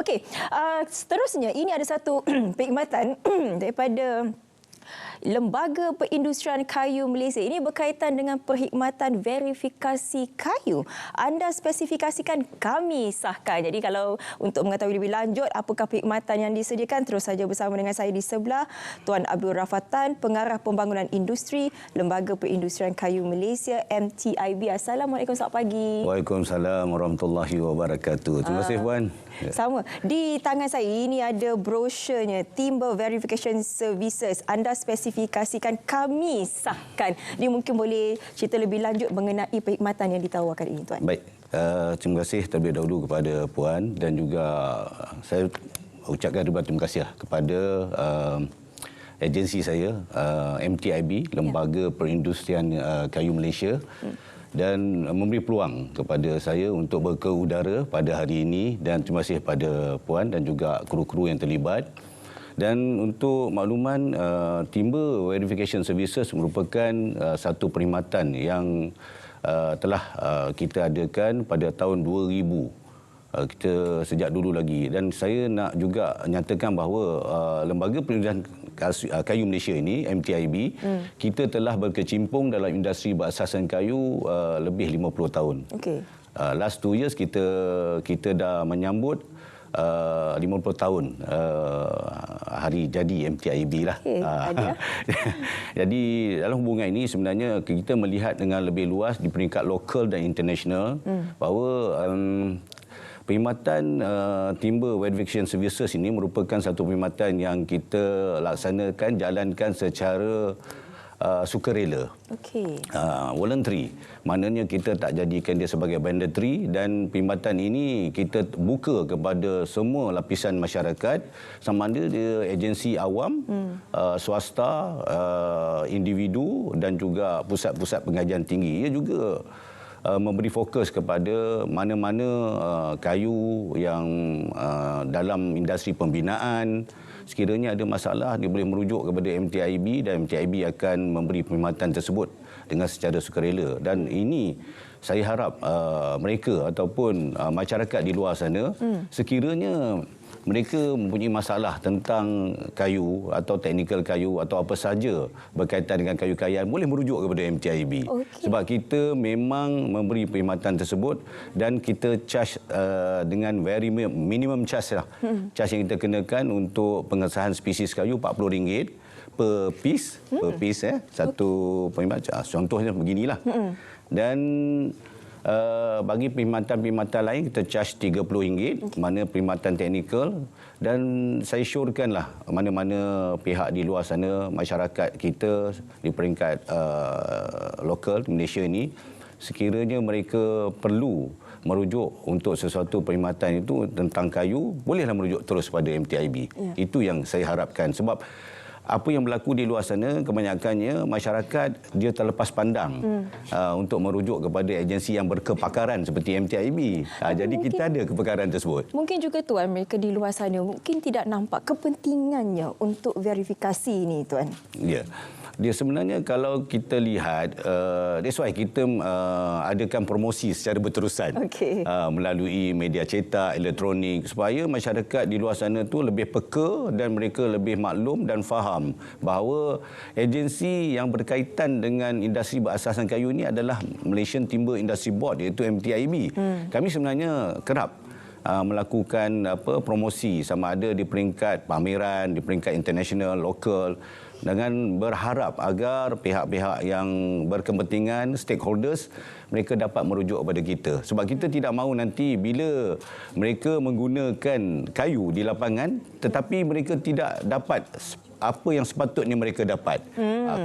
Okey, seterusnya ini ada satu perkhidmatan daripada Lembaga Perindustrian Kayu Malaysia. Ini berkaitan dengan perkhidmatan verifikasi kayu. Anda spesifikasikan, kami sahkan. Jadi kalau untuk mengetahui lebih lanjut apakah perkhidmatan yang disediakan, terus saja bersama dengan saya di sebelah, Tuan Abdul Rafatan, Pengarah Pembangunan Industri, Lembaga Perindustrian Kayu Malaysia, MTIB. Assalamualaikum, selamat pagi. Waalaikumsalam warahmatullahi wabarakatuh. Terima kasih, Puan. Sama. Di tangan saya ini ada brosurnya, Timber Verification Services. Anda spesifikasikan, kami sahkan. Dia mungkin boleh cerita lebih lanjut mengenai perkhidmatan yang ditawarkan ini, Tuan. Baik. Terima kasih terlebih dahulu kepada Puan dan juga saya ucapkan terima kasih kepada agensi saya, MTIB, Lembaga Perindustrian Kayu Malaysia. Dan memberi peluang kepada saya untuk berkeudara pada hari ini, dan terima kasih pada Puan dan juga kru-kru yang terlibat. Dan untuk makluman, Timber Verification Services merupakan satu perkhidmatan yang telah kita adakan pada tahun 2000. Kita sejak dulu lagi, dan saya nak juga nyatakan bahawa Lembaga Perindustrian Kayu Malaysia ini, MTIB, kita telah berkecimpung dalam industri berasaskan kayu lebih 50 tahun. Okey. Last 2 years kita dah menyambut 50 tahun hari jadi MTIB lah. Okay, jadi dalam hubungan ini sebenarnya kita melihat dengan lebih luas di peringkat lokal dan international bahawa perkhidmatan Timber Verification Services ini merupakan satu perkhidmatan yang kita laksanakan, jalankan secara sukarela. Okey. Voluntary. Maknanya kita tak jadikan dia sebagai mandatory, dan perkhidmatan ini kita buka kepada semua lapisan masyarakat, sama ada dia agensi awam, swasta, individu dan juga pusat-pusat pengajian tinggi. Ia juga memberi fokus kepada mana-mana kayu yang dalam industri pembinaan. Sekiranya ada masalah, dia boleh merujuk kepada MTIB dan MTIB akan memberi perkhidmatan tersebut dengan secara sukarela. Dan ini saya harap mereka ataupun masyarakat di luar sana, sekiranya mereka mempunyai masalah tentang kayu atau teknikal kayu atau apa saja berkaitan dengan kayu kayan, boleh merujuk kepada MTIB. Okay. Sebab kita memang memberi perkhidmatan tersebut dan kita charge dengan very minimum charge lah. Charge yang kita kenakan untuk pengesahan spesies kayu RM40 per piece, satu perkhidmatan. Contohnya beginilah. Dan bagi perkhidmatan-perkhidmatan lain kita charge RM30, mana perkhidmatan teknikal. Dan saya syorkanlah mana-mana pihak di luar sana, masyarakat kita di peringkat lokal Malaysia ini, sekiranya mereka perlu merujuk untuk sesuatu perkhidmatan itu tentang kayu, bolehlah merujuk terus pada MTIB. Itu yang saya harapkan. Sebab apa yang berlaku di luar sana, kebanyakannya masyarakat dia terlepas pandang untuk merujuk kepada agensi yang berkepakaran seperti MTIB. Jadi mungkin kita ada kepakaran tersebut. Mungkin juga, Tuan, mereka di luar sana mungkin tidak nampak kepentingannya untuk verifikasi ini, Tuan. Ya. Dia sebenarnya kalau kita lihat, that's why kita adakan promosi secara berterusan melalui media cetak, elektronik, supaya masyarakat di luar sana tu lebih peka dan mereka lebih maklum dan faham bahawa agensi yang berkaitan dengan industri berasaskan kayu ini adalah Malaysian Timber Industry Board, iaitu MTIB. Kami sebenarnya kerap melakukan promosi sama ada di peringkat pameran, di peringkat international, lokal, dengan berharap agar pihak-pihak yang berkepentingan, stakeholders, mereka dapat merujuk kepada kita. Sebab kita tidak mahu nanti bila mereka menggunakan kayu di lapangan tetapi mereka tidak dapat apa yang sepatutnya mereka dapat.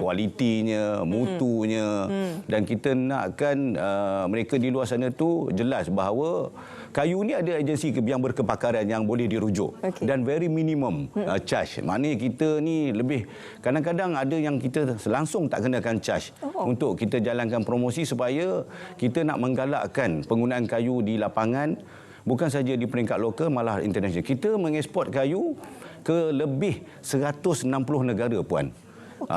Kualitinya, mutunya. Dan kita nakkan mereka di luar sana tu jelas bahawa kayu ni ada agensi yang berkepakaran yang boleh dirujuk. Dan very minimum charge. Maknanya kita ni lebih, kadang-kadang ada yang kita langsung tak kenakan charge untuk kita jalankan promosi supaya kita nak menggalakkan penggunaan kayu di lapangan, bukan saja di peringkat lokal, malah international. Kita mengeksport kayu ke lebih 160 negara, Puan.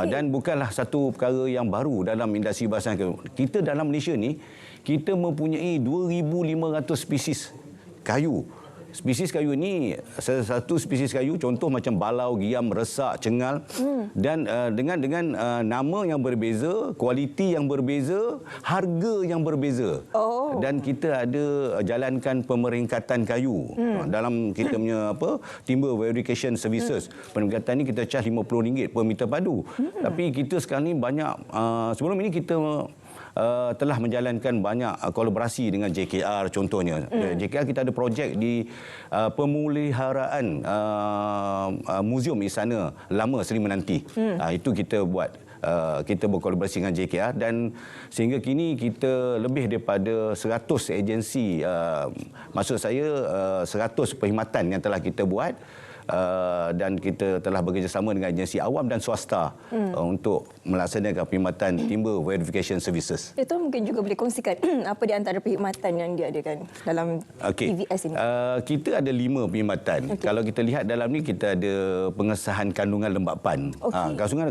Dan bukanlah satu perkara yang baru dalam industri berasaskan kayu. Kita dalam Malaysia ni, kita mempunyai 2,500 spesies kayu spesies kayu ni, satu spesies kayu contoh macam balau, giam, resak, cengal dan dengan nama yang berbeza, kualiti yang berbeza, harga yang berbeza. Dan kita ada jalankan pemeringkatan kayu dalam kita punya timber verification services. Pemeringkatan ni kita charge RM50 per meter padu. Tapi kita sekarang ni banyak, sebelum ini kita telah menjalankan banyak kolaborasi dengan JKR contohnya. JKR kita ada projek di pemuliharaan Muzium Istana Lama Seri Menanti. Itu kita buat. Kita berkolaborasi dengan JKR dan sehingga kini kita lebih daripada 100 agensi, maksud saya 100 perkhidmatan yang telah kita buat. Dan kita telah bekerjasama dengan agensi awam dan swasta untuk melaksanakan perkhidmatan timber verification services. Itu mungkin juga boleh kongsikan apa di antara perkhidmatan yang diadakan dalam TVS ini. Kita ada 5 perkhidmatan. Kalau kita lihat dalam ni kita ada pengesahan kandungan lembapan.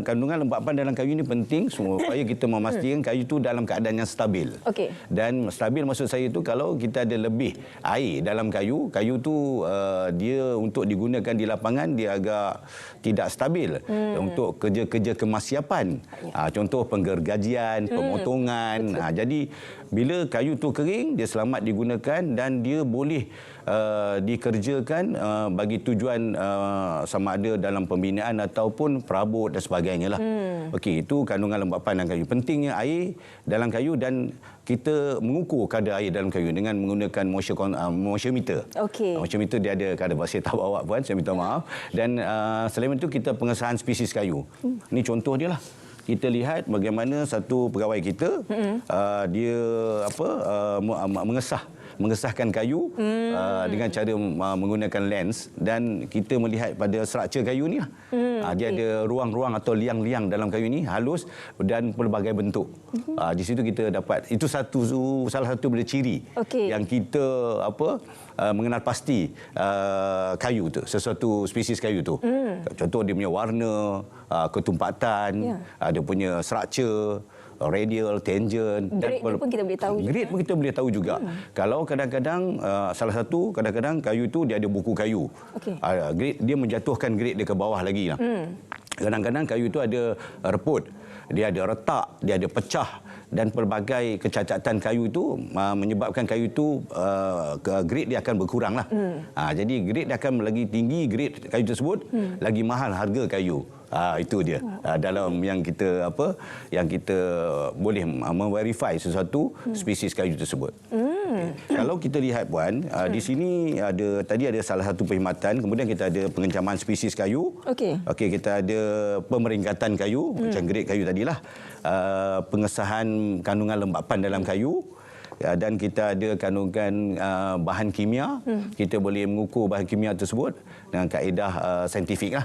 Kandungan lembapan dalam kayu ini penting supaya kita memastikan kayu itu dalam keadaan yang stabil. Dan stabil maksud saya itu kalau kita ada lebih air dalam kayu tu dia untuk digunakan di lapangan dia agak tidak stabil untuk kerja-kerja kemassiapan. Contoh penggergajian, pemotongan. Jadi bila kayu tu kering, dia selamat digunakan dan dia boleh dikerjakan bagi tujuan sama ada dalam pembinaan ataupun perabot dan sebagainya lah. Itu kandungan lembapan dalam kayu. Pentingnya air dalam kayu dan kita mengukur kadar air dalam kayu dengan menggunakan moisture meter. Moisture meter dia ada kadar, saya tak bawa puan, saya minta maaf. Dan selain itu kita pengesahan spesies kayu. Ini contoh dia lah. Kita lihat bagaimana satu pegawai kita dia mengesahkan kayu dengan cara menggunakan lens dan kita melihat pada struktur kayu ni lah. Dia ada ruang-ruang atau liang-liang dalam kayu ni halus dan pelbagai bentuk. Di situ kita dapat itu salah satu benda ciri yang kita mengenal pasti kayu tu, sesuatu spesies kayu tu. Contoh dia punya warna, ketumpatan, dia punya struktur, radial, tangent. Grade pun kita boleh tahu. Grade pun kita boleh tahu juga. Kalau kadang-kadang salah satu kadang-kadang kayu itu dia ada buku kayu. Grade dia menjatuhkan grade dia ke bawah lagi lah. Kadang-kadang kayu itu ada reput, dia ada retak, dia ada pecah dan pelbagai kecacatan kayu itu menyebabkan kayu itu grade dia akan berkurang lah. Jadi grade dia akan lagi tinggi, grade kayu tersebut lagi mahal harga kayu. Itu dia dalam yang kita boleh memverify sesuatu spesies kayu tersebut. Kalau kita lihat puan, di sini tadi ada salah satu perkhidmatan, kemudian kita ada pengencaman spesies kayu. Kita ada pemeringkatan kayu macam grade kayu tadilah. Pengesahan kandungan lembapan dalam kayu. Dan kita ada kandungan bahan kimia. Kita boleh mengukur bahan kimia tersebut dengan kaedah saintifik lah.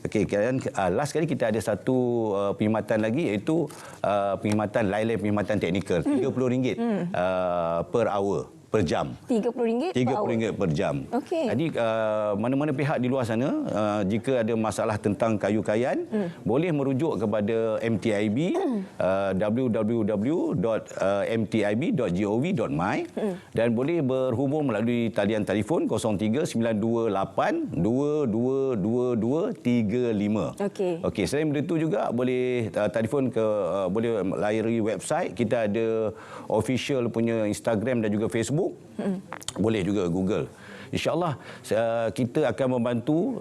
Dan last kali kita ada satu perkhidmatan lagi iaitu perkhidmatan lain-lain perkhidmatan teknikal RM30 per hour. Per jam. RM30 per jam. Jadi mana-mana pihak di luar sana jika ada masalah tentang kayu kayan boleh merujuk kepada MTIB www.mtib.gov.my dan boleh berhubung melalui talian telefon 03-928-222235. Selain itu juga boleh telefon boleh layari website. Kita ada official punya Instagram dan juga Facebook. Boleh juga Google. InsyaAllah kita akan membantu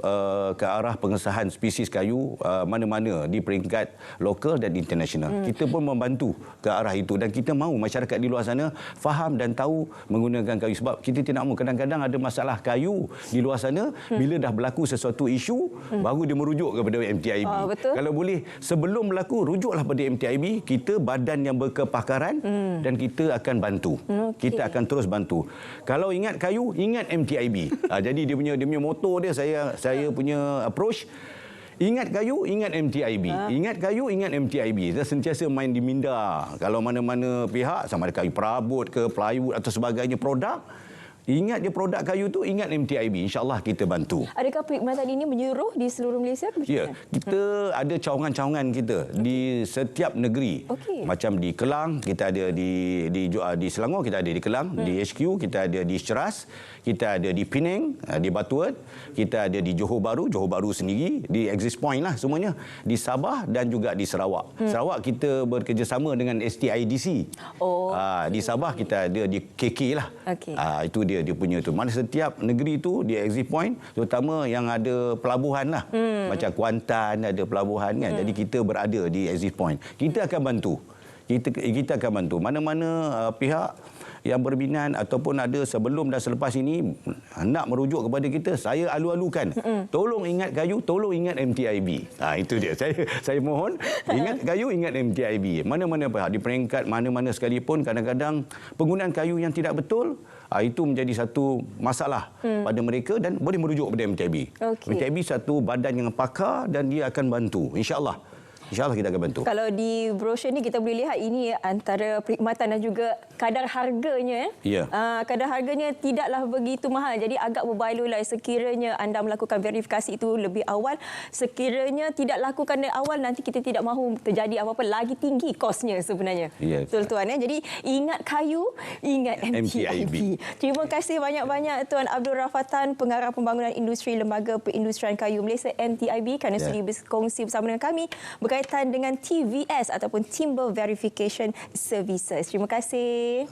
ke arah pengesahan spesies kayu mana-mana di peringkat lokal dan international. Kita pun membantu ke arah itu dan kita mahu masyarakat di luar sana faham dan tahu menggunakan kayu sebab kita tidak mahu kadang-kadang ada masalah kayu di luar sana bila dah berlaku sesuatu isu baru dia merujuk kepada MTIB. Kalau boleh sebelum berlaku rujuklah pada MTIB, kita badan yang berkepakaran dan kita akan bantu. Kita akan terus bantu. Kalau ingat kayu, ingat MTIB. Jadi dia punya motor dia saya punya approach. Ingat kayu, ingat MTIB. Ingat kayu, ingat MTIB. Kita sentiasa main di minda. Kalau mana-mana pihak, sama ada kayu perabot ke plywood atau sebagainya produk, Ingat je produk kayu tu, ingat MTIB. InsyaAllah kita bantu. Adakah perkhidmatan ini menyeluruh di seluruh Malaysia? Ya, kita ada cawangan-cawangan kita di setiap negeri. Macam di Kelang, kita ada di Selangor, kita ada di Kelang, di HQ, kita ada di Ceras, kita ada di Penang, di Batuan, kita ada di Johor Bahru sendiri, di Exit Point lah semuanya, di Sabah dan juga di Sarawak. Sarawak kita bekerjasama dengan STIDC. Di Sabah kita ada di KK lah. Itu dia punya tu. Mana setiap negeri tu dia exit point, terutama yang ada pelabuhan lah. Macam Kuantan ada pelabuhan kan. Jadi kita berada di exit point. Kita akan bantu. Kita akan bantu. Mana-mana pihak yang berminat ataupun ada sebelum dan selepas ini nak merujuk kepada kita, saya alu-alukan. Tolong ingat kayu, tolong ingat MTIB. Itu dia. Saya mohon ingat kayu, ingat MTIB. Mana-mana pihak di peringkat mana-mana sekalipun, kadang-kadang penggunaan kayu yang tidak betul, itu menjadi satu masalah pada mereka dan boleh merujuk kepada MTIB. MTIB satu badan yang pakar dan dia akan bantu. InsyaAllah. InsyaAllah kita akan bantu. Kalau di brosur ni kita boleh lihat ini antara perkhidmatan dan juga kadar harganya. Kadar harganya tidaklah begitu mahal. Jadi agak berbaloi sekiranya anda melakukan verifikasi itu lebih awal. Sekiranya tidak lakukan dari awal, nanti kita tidak mahu terjadi apa-apa, lagi tinggi kosnya sebenarnya. Betul tuan ya. Jadi ingat kayu, ingat MTIB. Terima kasih banyak-banyak Tuan Abdul Rafatan, Pengarah Pembangunan Industri Lembaga Perindustrian Kayu Malaysia MTIB, kerana sudi berkongsi bersama dengan kami berkaitan dengan TVS ataupun Timber Verification Services. Terima kasih.